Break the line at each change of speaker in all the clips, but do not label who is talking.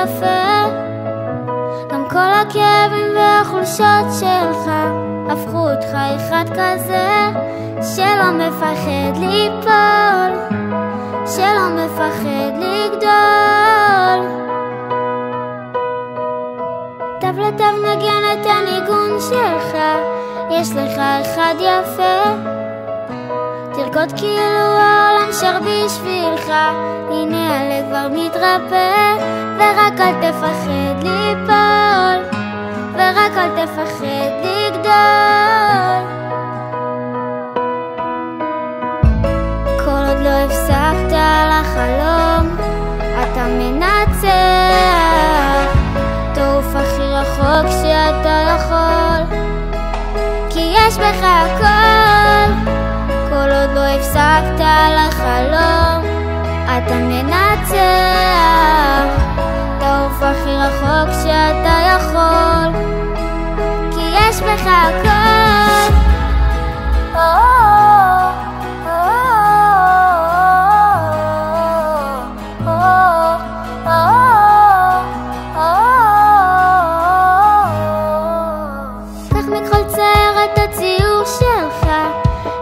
יפה. גם כל הכאבים והחולשות שלך הפכו אותך אחד כזה שלא מפחד ליפול, שלא מפחד לגדול. תו לתו נגן את הניגון שלך, יש לך אחד יפה. תרקוד כאילו העולם שר בשבילך, הנה הלב כבר מתרפא. ורק אל תפחד ליפול, ורק אל תפחד לגדול. כל עוד לא הפסקת לחלום, אתה מנצח. תעוף הכי רחוק שאתה יכול, כי יש בך הכל. כל עוד לא הפסקת לחלום, אתה מנצח. תעוף הכי רחוק שאתה יכול, כי יש בך הכל. קח מכל צייר את הציור שלך,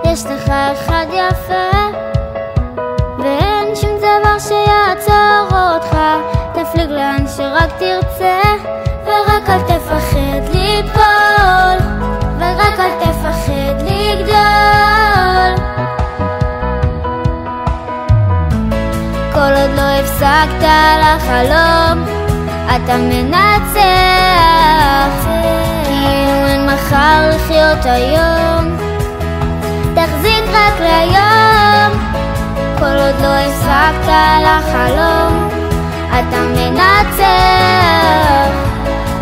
יש לך אחד יפה. ואין שום דבר שיעצור אותך, תפליג לאן שרק תרצה. ורק אל תפחד ליפול, ורק אל תפחד לגדול. כל עוד לא הפסקת לחלום, אתה מנצח. כאילו אין מחר לחיות היום, תחזיק רק להיום. כל עוד לא הפסקת לחלום, אתה מנצח.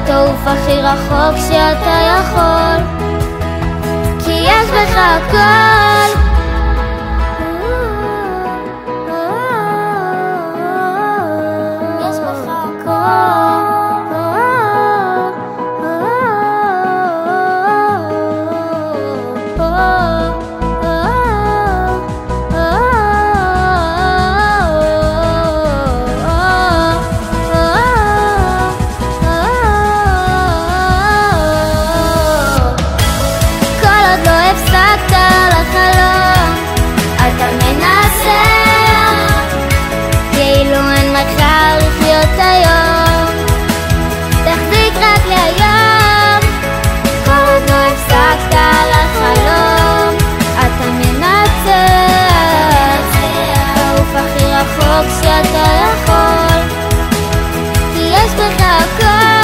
תעוף הכי רחוק שאתה יכול, כי יש בך הכל. יש בך הכל. שאתה יכול, כי יש בך הכל.